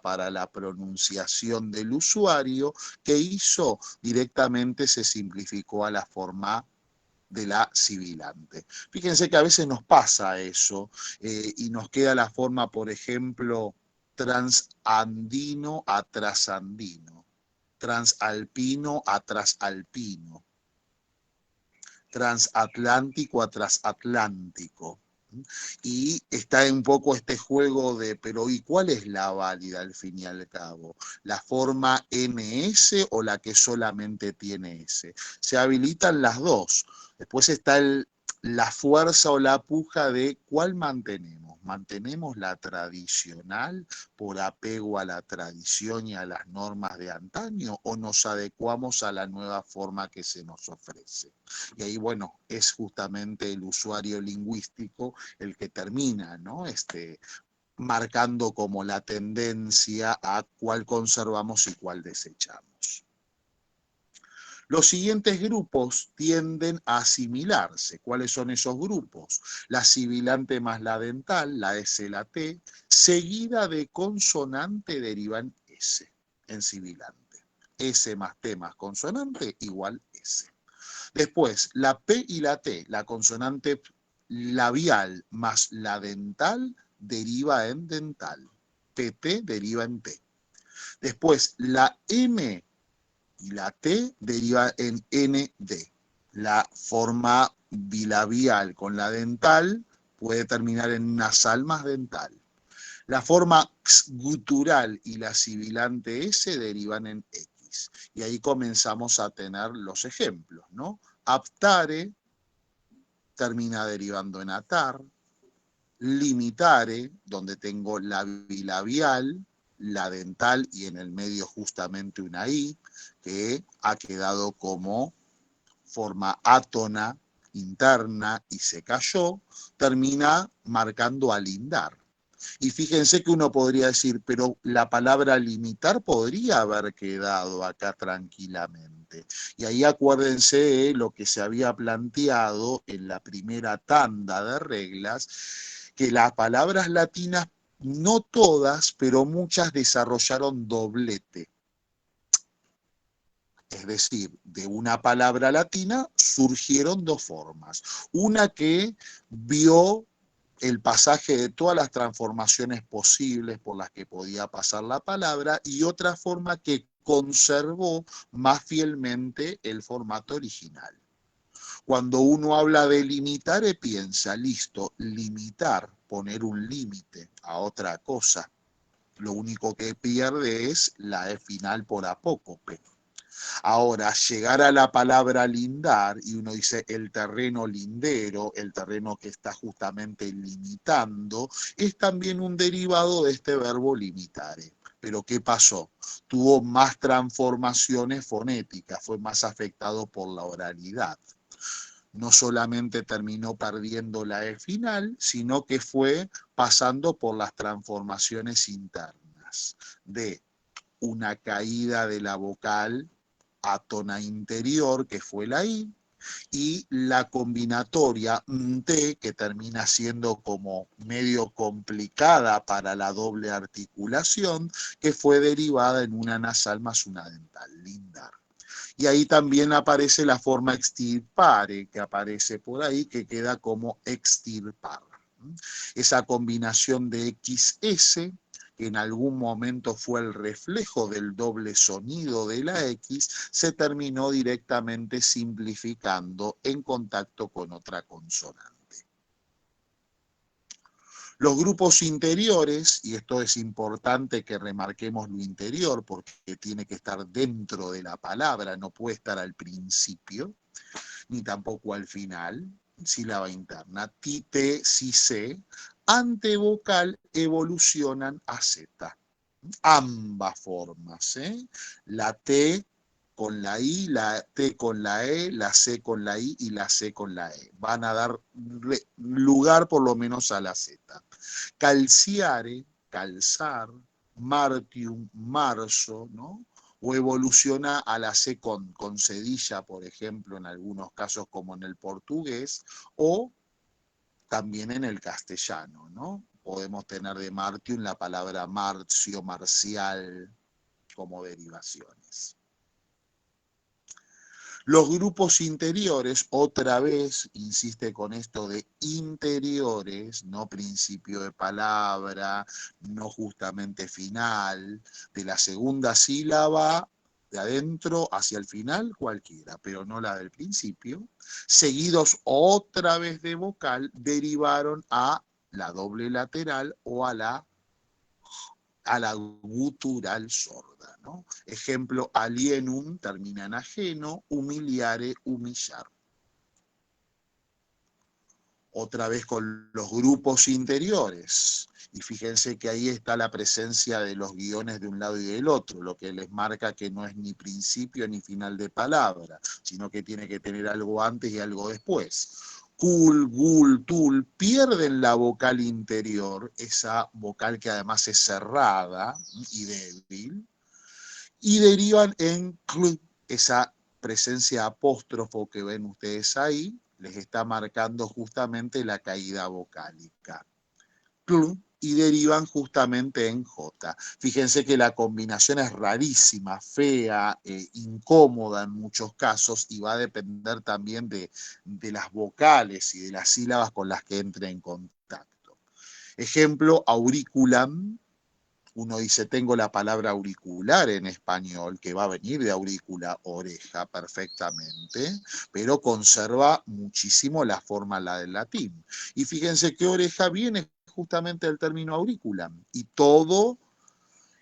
para la pronunciación del usuario, ¿qué hizo? Directamente se simplificó a la forma de la sibilante. Fíjense que a veces nos pasa eso y nos queda la forma, por ejemplo, transandino a trasandino, transalpino a trasalpino, transatlántico a transatlántico. Y está un poco este juego de, pero ¿y cuál es la válida al fin y al cabo? ¿La forma NS o la que solamente tiene S? Se habilitan las dos. Después está la fuerza o la puja de cuál mantenemos. ¿Mantenemos la tradicional por apego a la tradición y a las normas de antaño o nos adecuamos a la nueva forma que se nos ofrece? Y ahí, bueno, es justamente el usuario lingüístico el que termina, ¿no? Marcando como la tendencia a cuál conservamos y cuál desechamos. Los siguientes grupos tienden a asimilarse. ¿Cuáles son esos grupos? La sibilante más la dental, la S, la T, seguida de consonante deriva en S, en sibilante. S más T más consonante igual S. Después, la P y la T, la consonante labial más la dental deriva en dental. PT deriva en T. Después, la M y la T deriva en ND. La forma bilabial con la dental puede terminar en nasal más dental. La forma x gutural y la sibilante S derivan en X. Y ahí comenzamos a tener los ejemplos, ¿no? Aptare termina derivando en atar. Limitare, donde tengo la bilabial, la dental y en el medio justamente una I, que ha quedado como forma átona interna y se cayó, termina marcando alindar. Y fíjense que uno podría decir, pero la palabra limitar podría haber quedado acá tranquilamente. Y ahí acuérdense lo que se había planteado en la primera tanda de reglas, que las palabras latinas, no todas, pero muchas desarrollaron doblete. Es decir, de una palabra latina surgieron dos formas. Una que vio el pasaje de todas las transformaciones posibles por las que podía pasar la palabra y otra forma que conservó más fielmente el formato original. Cuando uno habla de limitar, piensa, listo, limitar, poner un límite a otra cosa. Lo único que pierde es la E final por apócope. Ahora, llegar a la palabra lindar, y uno dice el terreno lindero, el terreno que está justamente limitando, es también un derivado de este verbo limitare. Pero ¿qué pasó? Tuvo más transformaciones fonéticas, fue más afectado por la oralidad. No solamente terminó perdiendo la E final, sino que fue pasando por las transformaciones internas de una caída de la vocal átona interior, que fue la I, y la combinatoria T, que termina siendo como medio complicada para la doble articulación, que fue derivada en una nasal más una dental, lindar. Y ahí también aparece la forma extirpare, que aparece por ahí, que queda como extirpar. Esa combinación de XS, que en algún momento fue el reflejo del doble sonido de la X, se terminó directamente simplificando en contacto con otra consonante. Los grupos interiores, y esto es importante que remarquemos lo interior porque tiene que estar dentro de la palabra, no puede estar al principio, ni tampoco al final, sílaba interna, ti, te, si, se, antevocal evolucionan a Z. Ambas formas, ¿eh? La T con la I, la T con la E, la C con la I y la C con la E. Van a dar lugar por lo menos a la Z. Calciare, calzar, martium, marzo, ¿no? O evoluciona a la C con cedilla, por ejemplo, en algunos casos como en el portugués, o también en el castellano, ¿no? podemos tener de Martium la palabra marcio, marcial, como derivaciones. Los grupos interiores, otra vez, insiste con esto de interiores, no principio de palabra, no justamente final, de la segunda sílaba, de adentro hacia el final, cualquiera, pero no la del principio, seguidos otra vez de vocal, derivaron a la doble lateral o a la gutural sorda, ¿no? Ejemplo, alienum termina en ajeno, humiliare, humillar. Otra vez con los grupos interiores. Y fíjense que ahí está la presencia de los guiones de un lado y del otro, lo que les marca que no es ni principio ni final de palabra, sino que tiene que tener algo antes y algo después. Cul, gul, tul, pierden la vocal interior, esa vocal que además es cerrada y débil, y derivan en cl, esa presencia apóstrofo que ven ustedes ahí, les está marcando justamente la caída vocálica. Cl, y derivan justamente en J. Fíjense que la combinación es rarísima, fea, incómoda en muchos casos y va a depender también de las vocales y de las sílabas con las que entre en contacto. Ejemplo, auriculam. Uno dice, tengo la palabra auricular en español, que va a venir de aurícula, oreja, perfectamente, pero conserva muchísimo la forma la del latín. Y fíjense que oreja viene justamente del término auriculam, y todo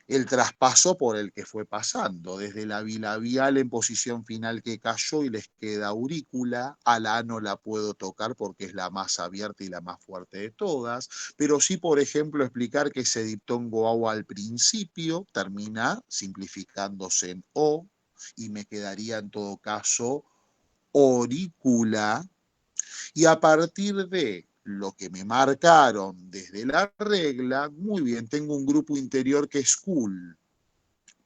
el traspaso por el que fue pasando, desde la bilabial en posición final que cayó y les queda aurícula, a la A no la puedo tocar porque es la más abierta y la más fuerte de todas, pero sí, por ejemplo, explicar que ese diptongo au al principio termina simplificándose en O, y me quedaría en todo caso orícula, y a partir de lo que me marcaron desde la regla, muy bien, tengo un grupo interior que es cool,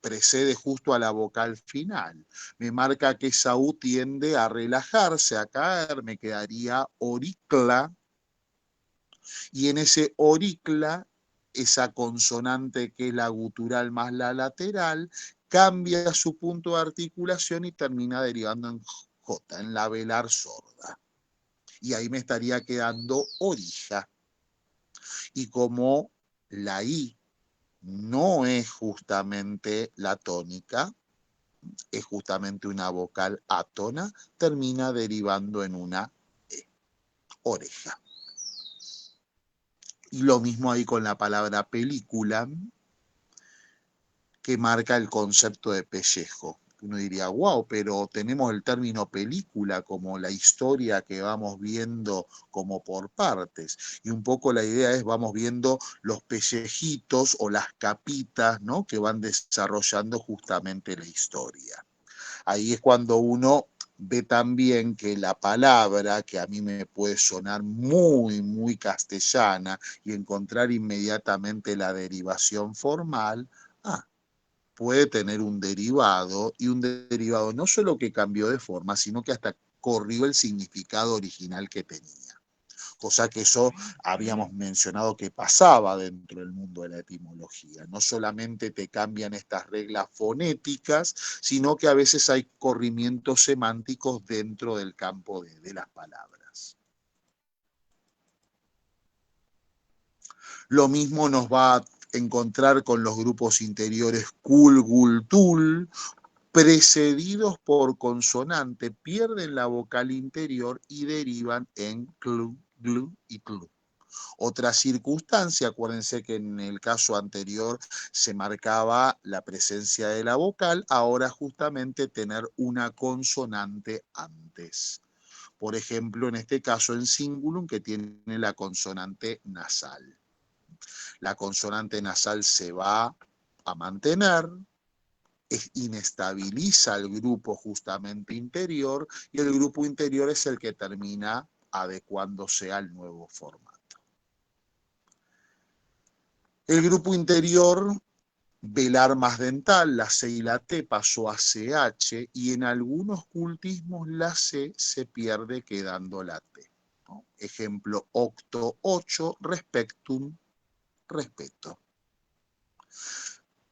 precede justo a la vocal final. Me marca que esa U tiende a relajarse, a caer, me quedaría oricla, y en ese oricla, esa consonante que es la gutural más la lateral, cambia su punto de articulación y termina derivando en J, en la velar sorda. Y ahí me estaría quedando orilla. Y como la I no es justamente la tónica, es justamente una vocal átona, termina derivando en una E, oreja. Y lo mismo ahí con la palabra película, que marca el concepto de pellejo. Uno diría, wow, pero tenemos el término película como la historia que vamos viendo como por partes. Y un poco la idea es, vamos viendo los pellejitos o las capitas, ¿no?, que van desarrollando justamente la historia. Ahí es cuando uno ve también que la palabra, que a mí me puede sonar muy, muy castellana, y encontrar inmediatamente la derivación formal, puede tener un derivado, y un derivado no solo que cambió de forma, sino que hasta corrió el significado original que tenía. Cosa que eso habíamos mencionado que pasaba dentro del mundo de la etimología. No solamente te cambian estas reglas fonéticas, sino que a veces hay corrimientos semánticos dentro del campo de las palabras. Lo mismo nos va a encontrar con los grupos interiores cul, gul, tul, precedidos por consonante, pierden la vocal interior y derivan en clu, glu y clu. Otra circunstancia, acuérdense que en el caso anterior se marcaba la presencia de la vocal, ahora justamente tener una consonante antes. Por ejemplo, en este caso en Singulum, que tiene la consonante nasal. La consonante nasal se va a mantener, inestabiliza el grupo justamente interior, y el grupo interior es el que termina adecuándose al nuevo formato. El grupo interior, velar más dental, la C y la T pasó a CH, y en algunos cultismos la C se pierde quedando la T, ¿no? Ejemplo, octo, 8, respectum, respeto.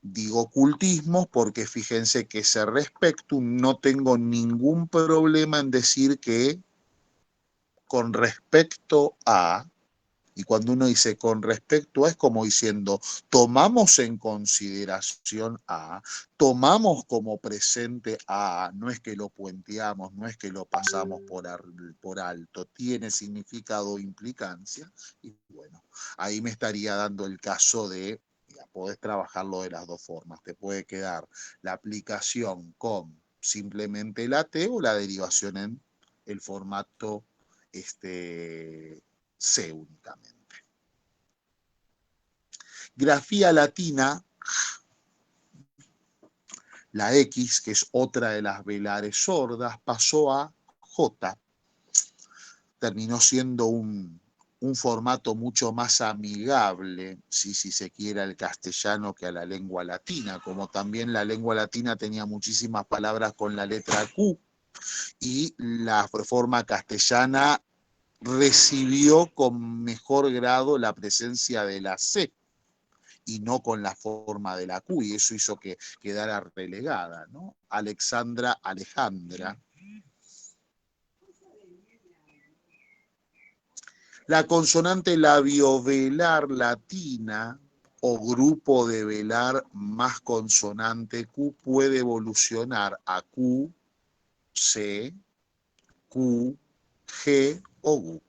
Digo ocultismo porque fíjense que ese respectum no tengo ningún problema en decir que con respecto a, y cuando uno dice con respecto a es como diciendo tomamos en consideración a, tomamos como presente a, no es que lo puenteamos, no es que lo pasamos por alto, tiene significado o implicancia, y bueno, ahí me estaría dando el caso de podés trabajarlo de las dos formas. Te puede quedar la aplicación con simplemente la T o la derivación en el formato C únicamente. Grafía latina, la X, que es otra de las velares sordas, pasó a J. Terminó siendo un formato mucho más amigable, si se quiere, al castellano que a la lengua latina, como también la lengua latina tenía muchísimas palabras con la letra Q, y la forma castellana recibió con mejor grado la presencia de la C y no con la forma de la Q, y eso hizo que quedara relegada, ¿no? Alexandra, Alejandra. La consonante labiovelar latina o grupo de velar más consonante Q puede evolucionar a Q, C, Q, G o U.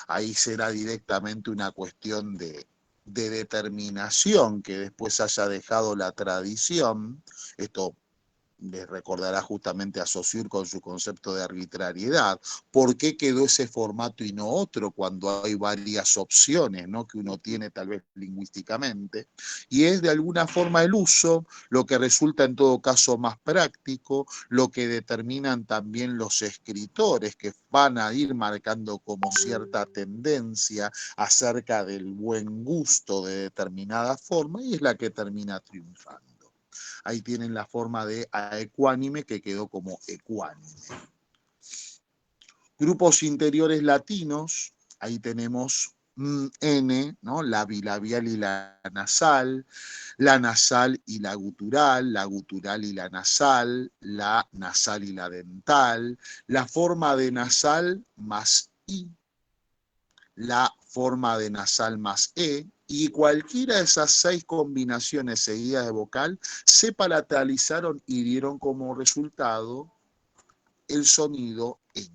Ahí será directamente una cuestión de determinación que después haya dejado la tradición. Esto les recordará justamente a Saussure con su concepto de arbitrariedad. ¿Por qué quedó ese formato y no otro cuando hay varias opciones, ¿no?, que uno tiene tal vez lingüísticamente? Y es de alguna forma el uso lo que resulta en todo caso más práctico, lo que determinan también los escritores, que van a ir marcando como cierta tendencia acerca del buen gusto de determinada forma, y es la que termina triunfando. Ahí tienen la forma de aecuánime, que quedó como ecuánime. Grupos interiores latinos, ahí tenemos N, ¿no?, la bilabial y la nasal y la gutural y la nasal y la dental, la forma de nasal más I, la forma de nasal más E, y cualquiera de esas 6 combinaciones seguidas de vocal se palatalizaron y dieron como resultado el sonido ñ.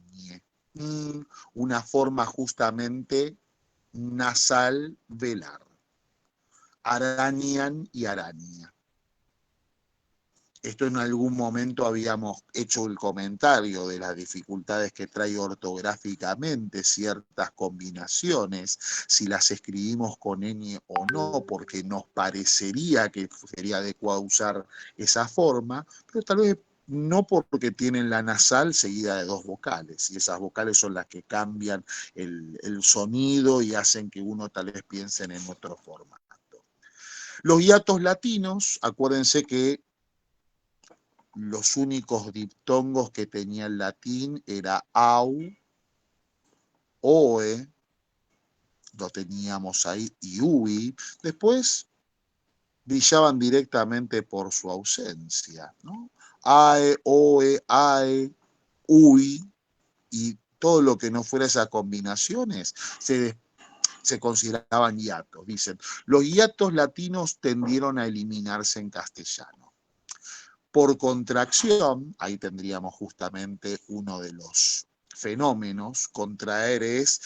Una forma justamente nasal velar. Arañan y araña. Esto en algún momento habíamos hecho el comentario de las dificultades que trae ortográficamente ciertas combinaciones, si las escribimos con ñ o no, porque nos parecería que sería adecuado usar esa forma, pero tal vez no, porque tienen la nasal seguida de 2 vocales, y esas vocales son las que cambian el sonido y hacen que uno tal vez piense en otro formato. Los hiatos latinos, acuérdense que los únicos diptongos que tenía el latín era au, oe, lo teníamos ahí, y ui. Después brillaban directamente por su ausencia, ¿no? Ae, oe, ae, ui, y todo lo que no fuera esas combinaciones se consideraban hiatos. Dicen, los hiatos latinos tendieron a eliminarse en castellano. Por contracción, ahí tendríamos justamente uno de los fenómenos. Contraer es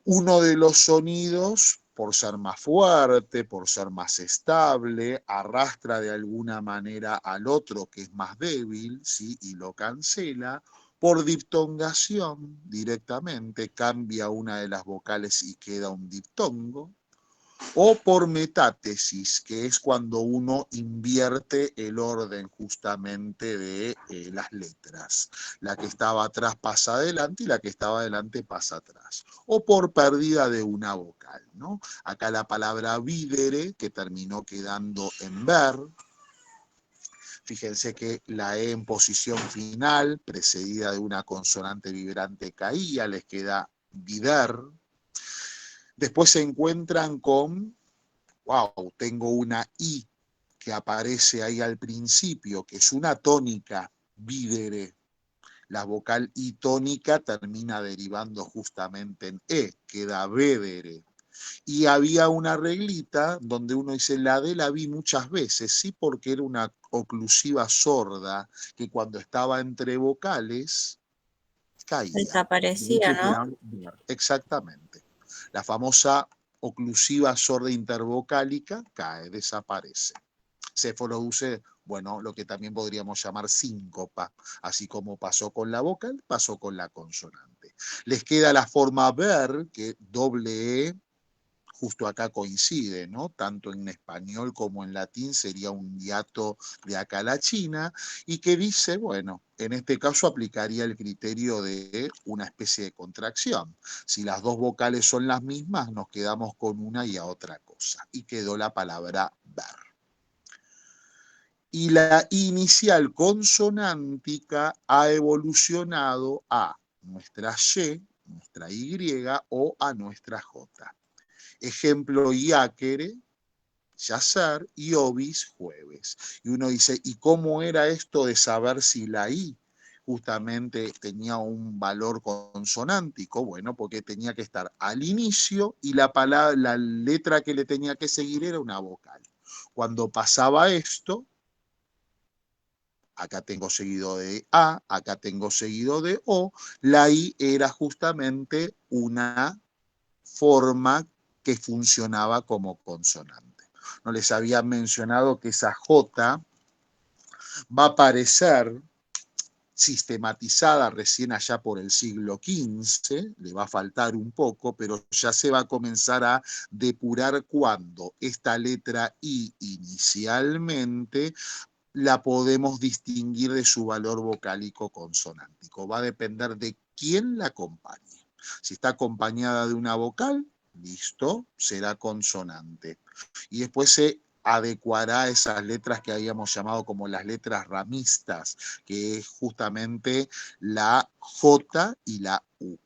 uno de los sonidos, por ser más fuerte, por ser más estable, arrastra de alguna manera al otro que es más débil, ¿sí?, y lo cancela. Por diptongación, directamente cambia una de las vocales y queda un diptongo. O por metátesis, que es cuando uno invierte el orden justamente de las letras. La que estaba atrás pasa adelante y la que estaba adelante pasa atrás. O por pérdida de una vocal, ¿no? Acá la palabra videre, que terminó quedando en ver. Fíjense que la E en posición final, precedida de una consonante vibrante, caía, les queda vider. Después se encuentran con wow, tengo una I que aparece ahí al principio, que es una tónica, videre. La vocal I tónica termina derivando justamente en E, queda vedere. Y había una reglita donde uno dice, la D la vi muchas veces, sí, porque era una oclusiva sorda que cuando estaba entre vocales caía. De Desaparecía, hecho, ¿no? exactamente. La famosa oclusiva sorda intervocálica cae, desaparece. Se produce, bueno, lo que también podríamos llamar síncopa, así como pasó con la vocal, pasó con la consonante. Les queda la forma ver, que doble E, justo acá coincide, ¿no? Tanto en español como en latín sería un hiato de acá a la China, y que dice, bueno, en este caso aplicaría el criterio de una especie de contracción. Si las dos vocales son las mismas, nos quedamos con una y a otra cosa. Y quedó la palabra ver. Y la inicial consonántica ha evolucionado a nuestra Y, nuestra Y o a nuestra J. Ejemplo, iáquere, yacer, y ovis, jueves. Y uno dice, ¿y cómo era esto de saber si la I justamente tenía un valor consonántico? Bueno, porque tenía que estar al inicio y la letra que le tenía que seguir era una vocal. Cuando pasaba esto, acá tengo seguido de A, acá tengo seguido de O, la I era justamente una forma que funcionaba como consonante. No les había mencionado que esa J va a aparecer sistematizada recién allá por el siglo XV, le va a faltar un poco, pero ya se va a comenzar a depurar cuando esta letra I inicialmente la podemos distinguir de su valor vocálico consonántico. Va a depender de quién la acompañe. Si está acompañada de una vocal, listo, será consonante. Y después se adecuará a esas letras que habíamos llamado como las letras ramistas, que es justamente la J y la U.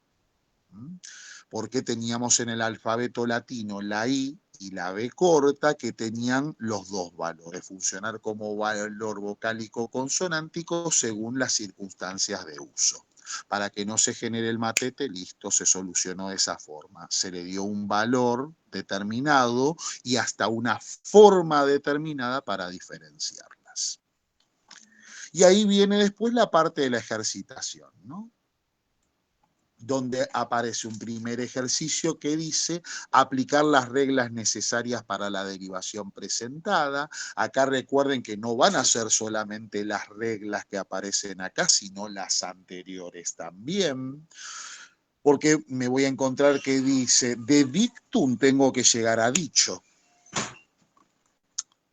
Porque teníamos en el alfabeto latino la I y la B corta que tenían los dos valores, funcionar como valor vocálico consonántico según las circunstancias de uso. Para que no se genere el matete, listo, se solucionó de esa forma. Se le dio un valor determinado y hasta una forma determinada para diferenciarlas. Y ahí viene después la parte de la ejercitación, ¿no? Donde aparece un primer ejercicio que dice aplicar las reglas necesarias para la derivación presentada. Acá recuerden que no van a ser solamente las reglas que aparecen acá, sino las anteriores también, porque me voy a encontrar que dice, de dictum tengo que llegar a dicho.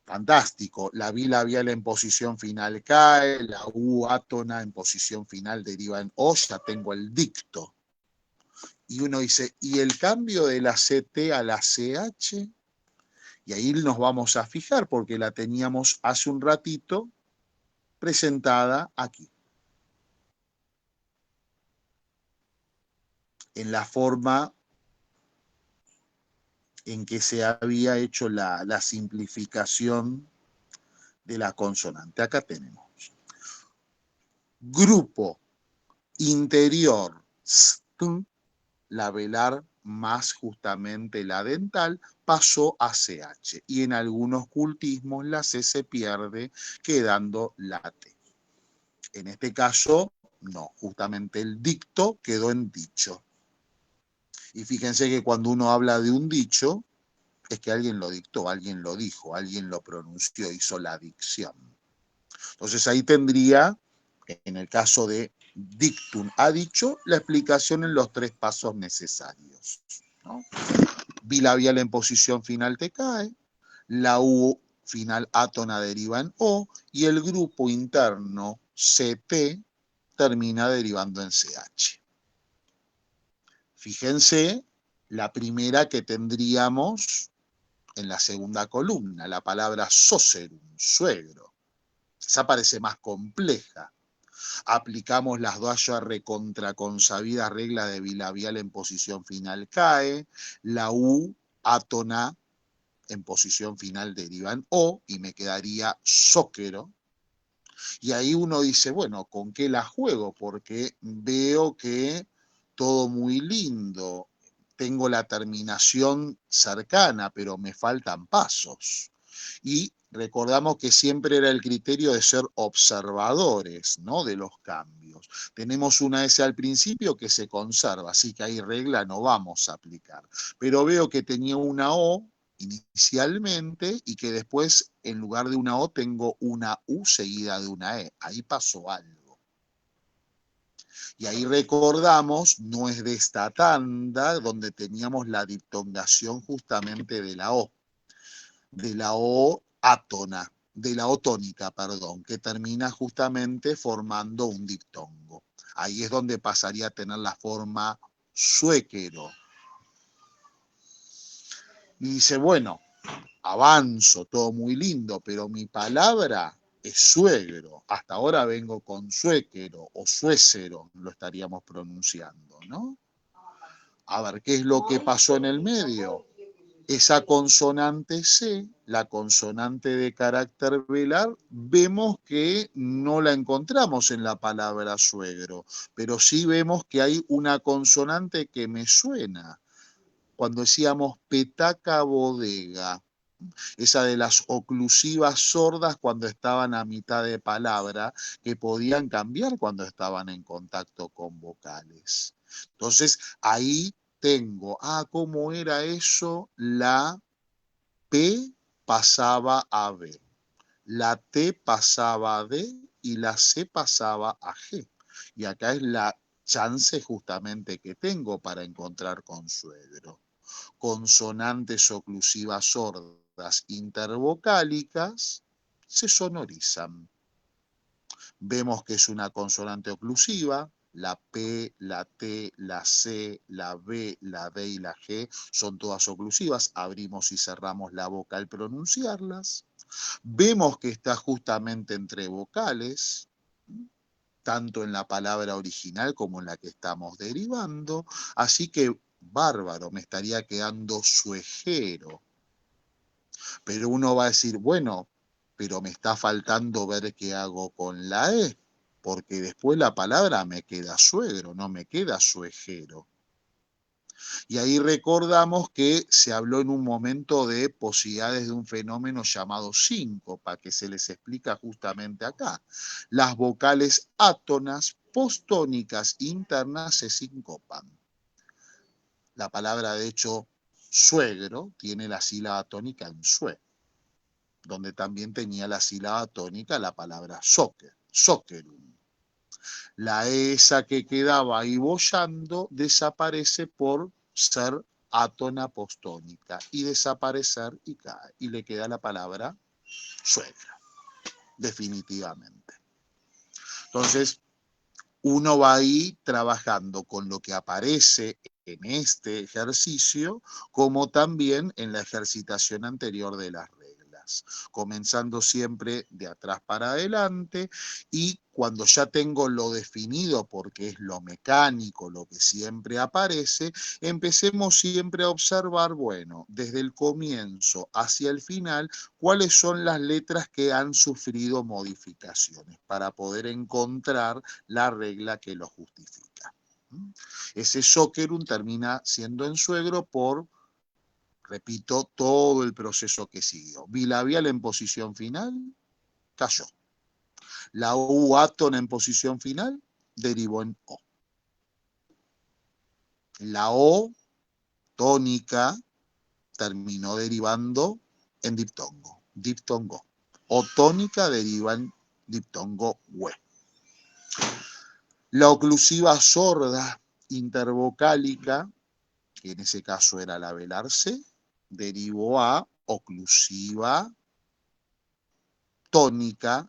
Fantástico, la bilabial en posición final cae, la U átona en posición final deriva en O, ya tengo el dicto. Y uno dice, ¿y el cambio de la CT a la CH? Y ahí nos vamos a fijar porque la teníamos hace un ratito presentada aquí. En la forma en que se había hecho la simplificación de la consonante. Acá tenemos grupo interior, la velar más justamente la dental, pasó a CH. Y en algunos cultismos la C se pierde quedando la T. En este caso, no, justamente el dicto quedó en dicho. Y fíjense que cuando uno habla de un dicho, es que alguien lo dictó, alguien lo dijo, alguien lo pronunció, hizo la dicción. Entonces ahí tendría, en el caso de dictum ha dicho, la explicación en los tres pasos necesarios, ¿no? Bilabial en posición final te cae, la U final átona deriva en O y el grupo interno CT termina derivando en CH. Fíjense la primera que tendríamos en la segunda columna, la palabra socerum, suegro. Esa parece más compleja. Aplicamos las dos ya recontraconsabidas reglas de bilabial en posición final cae, la U átona en posición final deriva en O y me quedaría zóquero. Y ahí uno dice, bueno, ¿con qué la juego? Porque veo que todo muy lindo, tengo la terminación cercana, pero me faltan pasos. Y recordamos que siempre era el criterio de ser observadores, ¿no?, de los cambios. Tenemos una S al principio que se conserva, así que ahí regla no vamos a aplicar. Pero veo que tenía una O inicialmente y que después en lugar de una O tengo una U seguida de una E. Ahí pasó algo. Y ahí recordamos, no es de esta tanda, donde teníamos la diptongación justamente de la O átona, de la O tónica, perdón, que termina justamente formando un diptongo. Ahí es donde pasaría a tener la forma suéquero. Y dice, bueno, avanzo, todo muy lindo, pero mi palabra es suegro. Hasta ahora vengo con suéquero o suécero, lo estaríamos pronunciando, ¿no? A ver, ¿qué es lo que pasó en el medio? Esa consonante C, la consonante de carácter velar, vemos que no la encontramos en la palabra suegro, pero sí vemos que hay una consonante que me suena. Cuando decíamos petaca bodega, esa de las oclusivas sordas cuando estaban a mitad de palabra, que podían cambiar cuando estaban en contacto con vocales. Entonces, ahí tengo, ¿cómo era eso? La P pasaba a B, la T pasaba a D y la C pasaba a G. Y acá es la chance justamente que tengo para encontrar consuegro. Consonantes oclusivas sordas intervocálicas se sonorizan. Vemos que es una consonante oclusiva, la P, la T, la C, la B, la D y la G son todas oclusivas, abrimos y cerramos la boca al pronunciarlas. Vemos que está justamente entre vocales, tanto en la palabra original como en la que estamos derivando, así que bárbaro, me estaría quedando suegero. Pero uno va a decir, bueno, pero me está faltando ver qué hago con la E, porque después la palabra me queda suegro, no me queda suegero. Y ahí recordamos que se habló en un momento de posibilidades de un fenómeno llamado síncopa, que se les explica justamente acá. Las vocales átonas postónicas internas se sincopan. La palabra, de hecho, suegro tiene la sílaba tónica en sue, donde también tenía la sílaba tónica la palabra soccer, soccerum. La esa que quedaba ahí boyando desaparece por ser átona postónica y desaparecer y cae. Y le queda la palabra suegra, definitivamente. Entonces, uno va ahí trabajando con lo que aparece en este ejercicio, como también en la ejercitación anterior de las reglas, comenzando siempre de atrás para adelante y cuando ya tengo lo definido, porque es lo mecánico, lo que siempre aparece, empecemos siempre a observar, bueno, desde el comienzo hacia el final, cuáles son las letras que han sufrido modificaciones para poder encontrar la regla que lo justifica. Ese soccerum termina siendo en suegro por, repito, todo el proceso que siguió. Bilabial en posición final, cayó. La U átona en posición final derivó en O. La O tónica terminó derivando en diptongo, diptongo. O tónica deriva en diptongo hue. La oclusiva sorda intervocálica, que en ese caso era la velarse, derivó a oclusiva tónica,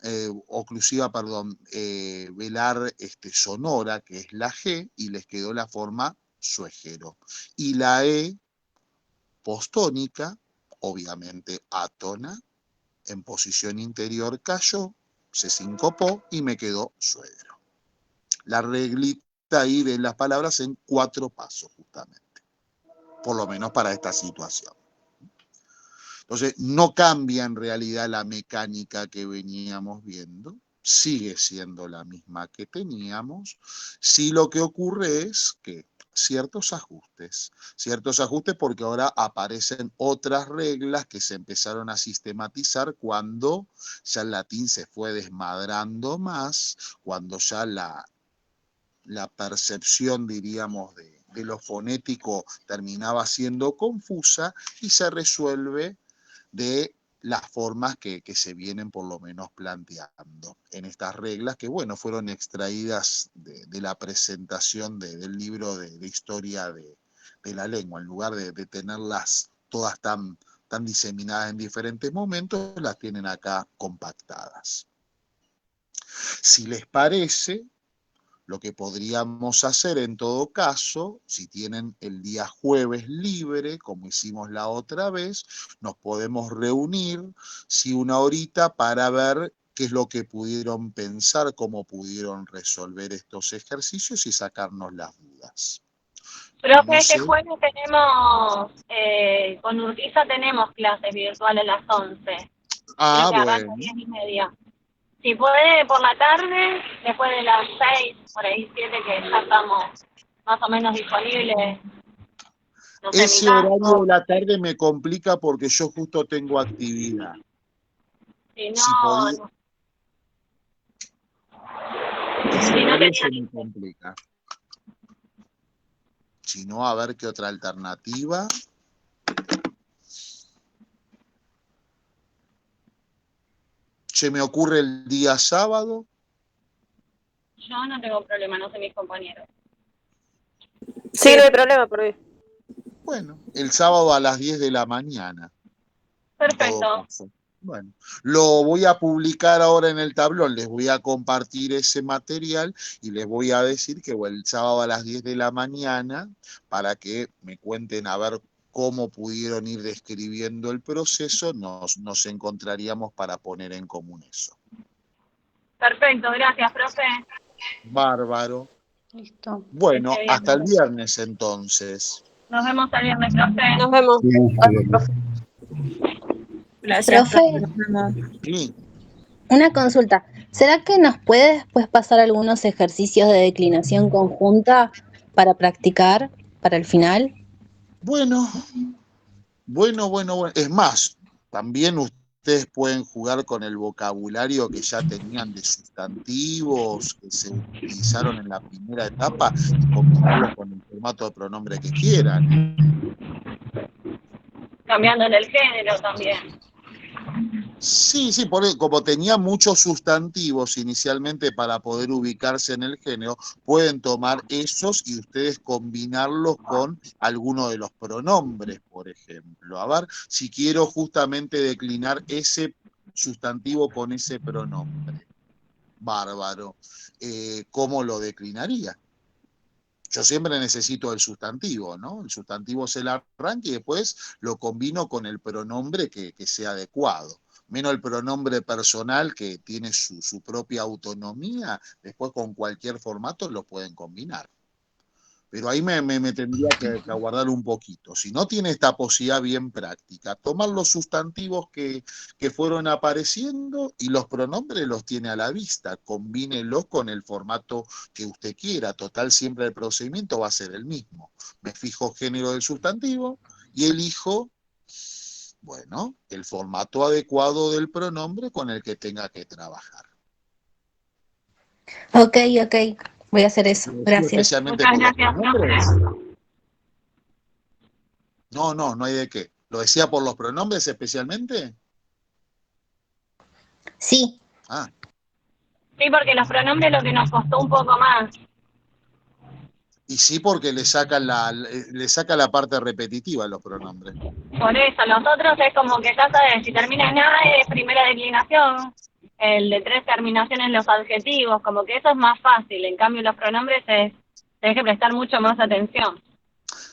velar sonora, que es la G, y les quedó la forma suegero. Y la E postónica, obviamente átona, en posición interior cayó, se sincopó y me quedó suegro. La reglita ahí de las palabras en 4 pasos, justamente, por lo menos para esta situación. Entonces, no cambia en realidad la mecánica que veníamos viendo, sigue siendo la misma que teníamos. Sí, lo que ocurre es que ciertos ajustes porque ahora aparecen otras reglas que se empezaron a sistematizar cuando ya el latín se fue desmadrando más, cuando ya la percepción, diríamos, de lo fonético terminaba siendo confusa y se resuelve de las formas que se vienen por lo menos planteando en estas reglas que, bueno, fueron extraídas de la presentación del libro de historia de la lengua. En lugar de tenerlas todas tan diseminadas en diferentes momentos, las tienen acá compactadas. Si les parece, lo que podríamos hacer en todo caso, si tienen el día jueves libre, como hicimos la otra vez, nos podemos reunir, sí, una horita para ver qué es lo que pudieron pensar, cómo pudieron resolver estos ejercicios y sacarnos las dudas. Profe, No este sé. jueves tenemos, con Urquiza tenemos clases virtuales a las 11. Creo Ah, que arranca a bueno. 10:30. Si puede por la tarde, después de las 6, por ahí 7, que ya estamos más o menos disponibles, no sé, en mi Ese horario caso. de la tarde me complica porque yo justo tengo actividad. Si no, Si podía, ese si no horario se tenían. me complica. Si no, a ver qué otra alternativa. Se me ocurre el día sábado. Yo no tengo problema, no sé mis compañeros. Sí, no hay problema por hoy. Bueno, el sábado a las 10 de la mañana. En todo Perfecto. caso. Bueno, lo voy a publicar ahora en el tablón, les voy a compartir ese material y les voy a decir que el sábado a las 10 de la mañana, para que me cuenten a ver cómo pudieron ir describiendo el proceso, nos encontraríamos para poner en común eso. Perfecto, gracias, profe. Bárbaro. Listo. Que Bueno, esté bien. hasta el viernes entonces. Nos vemos el viernes, profe. Nos vemos. Adiós, profe. Gracias, profe. Profe, Nos vemos. Sí. una consulta. ¿Será que nos puede después pasar algunos ejercicios de declinación conjunta para practicar para el final? Bueno. Es más, también ustedes pueden jugar con el vocabulario que ya tenían de sustantivos que se utilizaron en la primera etapa y combinarlos con el formato de pronombre que quieran. Cambiando en el género también. Sí, como tenía muchos sustantivos inicialmente para poder ubicarse en el género, pueden tomar esos y ustedes combinarlos con alguno de los pronombres, por ejemplo. A ver, si quiero justamente declinar ese sustantivo con ese pronombre. Bárbaro. ¿Cómo lo declinaría? Yo siempre necesito el sustantivo, ¿no? El sustantivo se la arranca y después lo combino con el pronombre que sea adecuado. Menos el pronombre personal que tiene su propia autonomía, después con cualquier formato lo pueden combinar. Pero ahí me tendría que aguardar un poquito. Si no tiene esta posibilidad bien práctica, tomar los sustantivos que fueron apareciendo y los pronombres los tiene a la vista, combínelos con el formato que usted quiera. Total, siempre el procedimiento va a ser el mismo. Me fijo género del sustantivo y elijo, bueno, el formato adecuado del pronombre con el que tenga que trabajar. Ok, voy a hacer eso. Lo decía Gracias. especialmente Muchas por los gracias, pronombres. profe. No hay de qué. ¿Lo decía por los pronombres especialmente? Sí, Ah, Sí, porque los pronombres es lo que nos costó un poco más. y sí, porque le saca la parte repetitiva a los pronombres. Por eso, los otros es como que ya sabes, si termina en A es primera declinación, el de 3 terminaciones los adjetivos, como que eso es más fácil. En cambio, los pronombres tenés que prestar mucho más atención.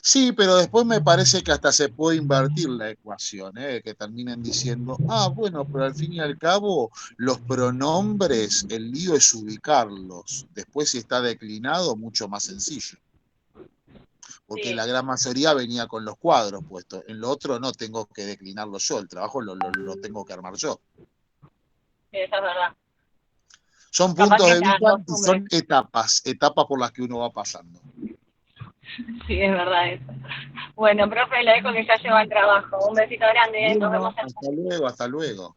Sí, pero después me parece que hasta se puede invertir la ecuación, que terminen diciendo, bueno, pero al fin y al cabo, los pronombres, el lío es ubicarlos. Después, si está declinado, mucho más sencillo. porque Sí. la gran mayoría venía con los cuadros puestos. En lo otro no tengo que declinarlo yo, el trabajo lo tengo que armar yo. Sí, eso es verdad. Son Capaz puntos que de es la vista y costumbre. son etapas por las que uno va pasando. Sí, es verdad eso. Bueno, profe, le dejo que ya lleva el trabajo. Un besito grande, nos vemos Bueno, en... hasta luego, hasta luego.